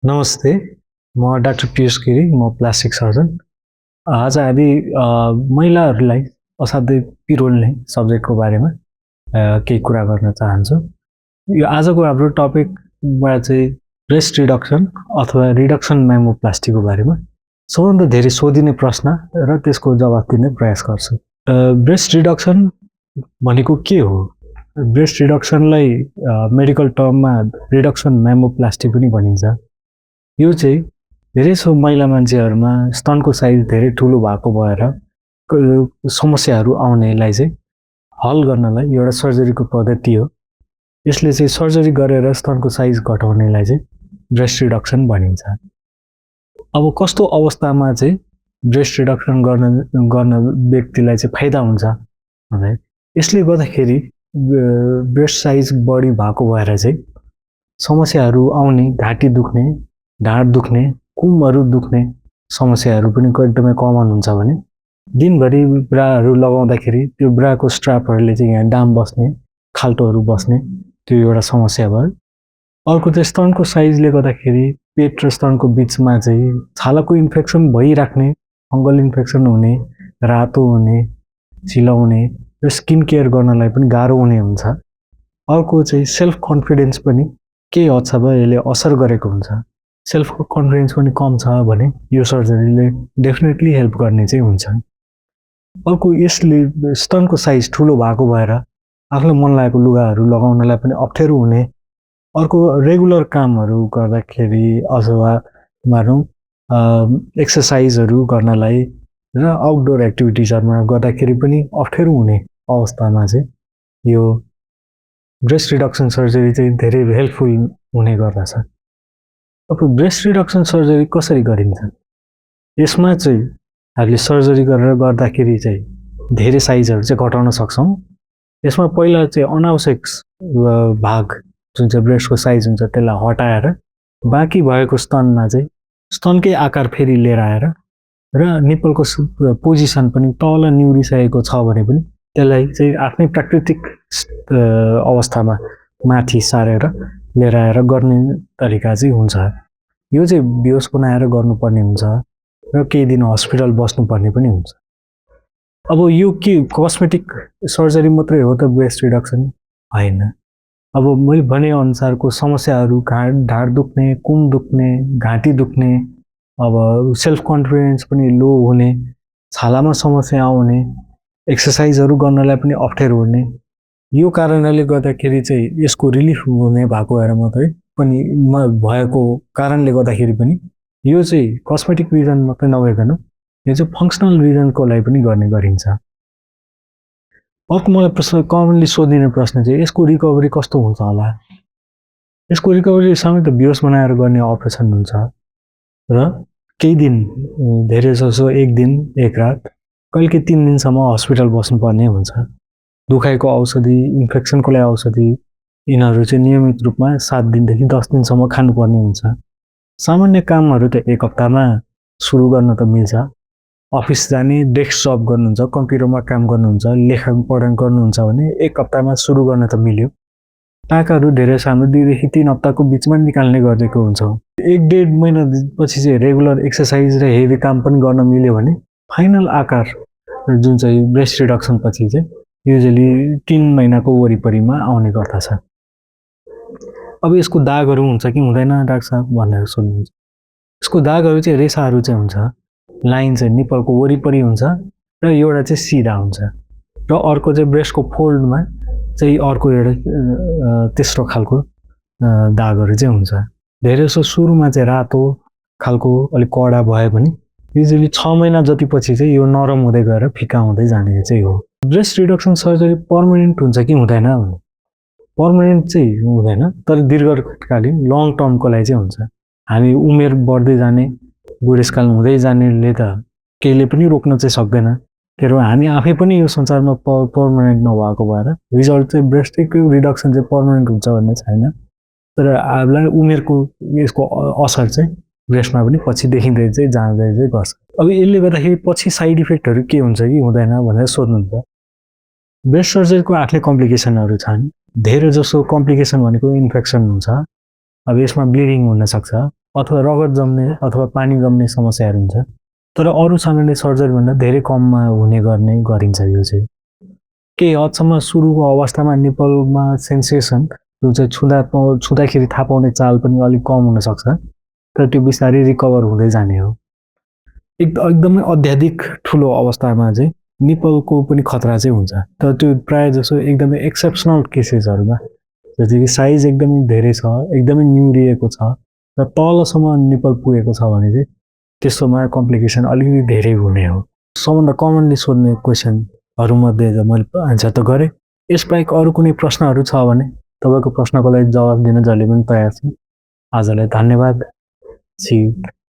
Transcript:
नमस्ते, म डाक्टर पियुष गिरी, म प्लास्टिक सर्जन। आज हामी महिलाहरूलाई असाध्यै पिरोल्ने सब्जेक्टको बारेमा केही कुरा गर्न चाहन्छु। यो आजको हाम्रो टपिकमा चाहिँ ब्रेस्ट रिडक्सन अथवा रिडक्सन म्यामोप्लास्टीको बारेमा सबभन्दा धेरै सोधिने प्रश्न र त्यसको जवाफ दिने प्रयास गर्छु। ब्रेस्ट रिडक्सन भनेको के हो? ब्रेस्ट रिडक्सनलाई मेडिकल टर्ममा रिडक्सन म्यामोप्लास्टी पनि भनिन्छ। यो चाहिँ धेरैसो महिला मान्छेहरूमा स्तनको साइज धेरै ठुलो भएको भएर समस्याहरू आउनेलाई चाहिँ हल गर्नलाई एउटा सर्जरीको पद्धति हो। यसले चाहिँ सर्जरी गरेर स्तनको साइज घटाउनेलाई चाहिँ ब्रेस्ट रिडक्सन भनिन्छ। अब कस्तो अवस्थामा चाहिँ ब्रेस्ट रिडक्सन गर्न व्यक्तिलाई चाहिँ फाइदा हुन्छ भने यसले गर्दाखेरि ब्रेस्ट साइज बढी भएको भएर चाहिँ समस्याहरू आउने, घाँटी दुख्ने, ढाड दुख्ने, कुमहरू दुख्ने समस्याहरू पनि एकदमै कमन हुन्छ भने दिनभरि ब्राहरू लगाउँदाखेरि त्यो ब्राको स्ट्रापहरूले चाहिँ यहाँ डाम बस्ने, खाल्टोहरू बस्ने त्यो एउटा समस्या भयो। अर्को चाहिँ स्तनको साइजले गर्दाखेरि पेट र स्तनको बिचमा चाहिँ छालाको इन्फेक्सन भइराख्ने, फङ्गल इन्फेक्सन हुने, रातो हुने, चिलाउने र स्किन केयर गर्नलाई पनि गाह्रो हुने हुन्छ। अर्को चाहिँ सेल्फ कन्फिडेन्स पनि केही हदसम्म यसले असर गरेको हुन्छ। सेल्फ कन्फिडेन्स पनि कम छ भने यो सर्जरीले डेफिनेटली हेल्प गर्ने चाहिँ हुन्छ। अर्को यसले स्तनको साइज ठुलो भएको भएर आफूलाई मन लागेको लुगाहरू लगाउनलाई पनि अप्ठ्यारो हुने। अर्को रेगुलर कामहरू गर्दाखेरि अथवा मानौँ एक्सर्साइजहरू गर्नलाई र आउटडोर एक्टिभिटिजहरूमा गर्दाखेरि पनि अप्ठ्यारो हुने अवस्थामा चाहिँ यो ब्रेस्ट रिडक्सन सर्जरी चाहिँ धेरै हेल्पफुल हुने गर्दछ। अब ब्रेस्ट रिडक्सन सर्जरी कसरी गरिन्छ? यसमा चाहिँ हामीले सर्जरी गरेर गर्दाखेरि चाहिँ धेरै साइजहरू चाहिँ घटाउन सक्छौँ। यसमा पहिला चाहिँ अनावश्यक भाग जुन चाहिँ ब्रेस्टको साइज हुन्छ त्यसलाई हटाएर बाँकी भएको स्तनमा चाहिँ स्तनकै आकार फेरि लिएर आएर र निप्पलको पोजिसन पनि तल निहुरिसकेको छ भने पनि त्यसलाई चाहिँ आफ्नै प्राकृतिक अवस्थामा माथि सारेर लिएर आएर गर्ने तरिका चाहिँ हुन्छ। यो चाहिँ बेहोस बनाएर गर्नुपर्ने हुन्छ र केही दिन हस्पिटल बस्नुपर्ने पनि हुन्छ। अब यो के कस्मेटिक सर्जरी मात्रै हो त ब्रेस्ट रिडक्सन? होइन। अब मैले भने अनुसारको समस्याहरू ढाड दुख्ने, कुम दुख्ने, घाँटी दुख्ने, अब सेल्फ कन्फिडेन्स पनि लो हुने, छालामा समस्या आउने, एक्सर्साइजहरू गर्नलाई पनि अप्ठ्यारो हुने, यो कारणले गर्दाखेरि चाहिँ यसको रिलिफ हुने भएको भएर मात्रै पनि भएको कारणले गर्दाखेरि पनि यो चाहिँ कस्मेटिक रिजन मात्रै नभइकन यो चाहिँ फङ्सनल रिजनको लागि पनि गर्ने गरिन्छ। अर्को मलाई प्रश्न कमनली सोधिने प्रश्न चाहिँ यसको रिकभरी कस्तो हुन्छ होला? यसको रिकभरी समेत बेहोस बनाएर गर्ने अपरेसन हुन्छ र केही दिन, धेरै जसो एक दिन एक रात, कहिले 3 दिनसम्म हस्पिटल बस्नुपर्ने हुन्छ। दुखाइको औषधि, इन्फेक्सनको लागि औषधि यिनीहरू चाहिँ नियमित रूपमा 7 दिनदेखि 10 दिनसम्म खानुपर्ने हुन्छ। सामान्य कामहरू त 1 हप्तामा सुरु गर्न त मिल्छ। अफिस जाने, डेस्क जब गर्नुहुन्छ, कम्प्युटरमा काम गर्नुहुन्छ, लेखन पढन गर्नुहुन्छ भने 1 हप्तामा सुरु गर्न त मिल्यो। टाकाहरू धेरै सानो 2 देखि 3 हप्ताको बिचमा निकाल्ने गरेको हुन्छ। 1-1.5 महिना पछि चाहिँ रेगुलर एक्सर्साइज र हेभी काम पनि गर्न मिल्यो भने फाइनल आकार जुन चाहिँ ब्रेस्ट रिडक्सन पछि चाहिँ युजुअली 3 महिनाको वरिपरिमा आउने गर्दछ। अब यसको दागहरू हुन्छ कि हुँदैन डाक्टर साहब भनेर सोध्नुहुन्छ। यसको दागहरू चाहिँ रेसाहरू चाहिँ हुन्छ। लाइन चाहिँ निप्पलको वरिपरि हुन्छ र एउटा चाहिँ सिधा हुन्छ र अर्को चाहिँ ब्रेस्टको फोल्डमा चाहिँ अर्को एउटा तेस्रो खालको दागहरू चाहिँ हुन्छ। धेरै जसो सुरुमा चाहिँ रातो खालको अलिक कडा भयो भने युजुअली 6 महिना जति पछि चाहिँ यो नरम हुँदै गएर फिका हुँदै जाने चाहिँ हो। ब्रेस्ट रिडक्सन सर्जरी पर्मानेन्ट हुन्छ कि हुँदैन? पर्मानेन्ट चाहिँ हुँदैन, तर दीर्घकालीन लङ टर्मको लागि चाहिँ हुन्छ। हामी उमेर बढ्दै जाने, बुढेसकाल हुँदै जानेले त केहीले पनि रोक्न चाहिँ सक्दैन। तर हामी आफै पनि यो संसारमा पर्मानेन्ट नभएको भएर रिजल्ट चाहिँ ब्रेस्टको रिडक्सन चाहिँ पर्मानेन्ट हुन्छ भन्ने छैन। तर हामीलाई उमेरको यसको असर चाहिँ ब्रेस्टमा पनि पछि देखिँदै चाहिँ जाँदै चाहिँ गर्छ। अब यसले गर्दाखेरि पछि साइड इफेक्टहरू के हुन्छ कि हुँदैन भनेर सोध्नुहुन्छ। ब्रेस्ट सर्जरीको आफ्नै कम्प्लिकेसनहरू छन्। धेरै जसो कम्प्लिकेसन भनेको इन्फेक्सन हुन्छ। अब यसमा ब्लिडिङ हुन सक्छ, अथवा रगत जम्ने अथवा पानी जम्ने समस्याहरू हुन्छ। तर अरू सामान्य सर्जरीभन्दा धेरै कममा हुने गरिन्छ यो चाहिँ। केही हदसम्म सुरुको अवस्थामा निप्पलमा सेन्सेसन जो चाहिँ छुँदाखेरि थाहा पाउने चाल पनि अलिक कम हुनसक्छ, तर त्यो बिस्तारै रिकभर हुँदै जाने हो। एकदमै अत्याधिक ठुलो अवस्थामा चाहिँ निप्पलको पनि खतरा चाहिँ हुन्छ, तर त्यो प्रायः जसो एकदमै एक्सेप्सनल केसेसहरूमा जस्तै कि साइज एकदमै धेरै छ, एकदमै निउरिएको छ र तलसम्म निप्पल पुगेको छ भने चाहिँ त्यस्तोमा कम्प्लिकेसन अलिकति धेरै हुने हो। सबभन्दा कमनली सोध्ने क्वेसनहरूमध्ये मैले आन्सर त गरेँ। यसबाहेक अरू कुनै प्रश्नहरू छ भने तपाईँको प्रश्नको लागि जवाब दिन जहिले पनि तयार छु। आजलाई धन्यवाद। See you.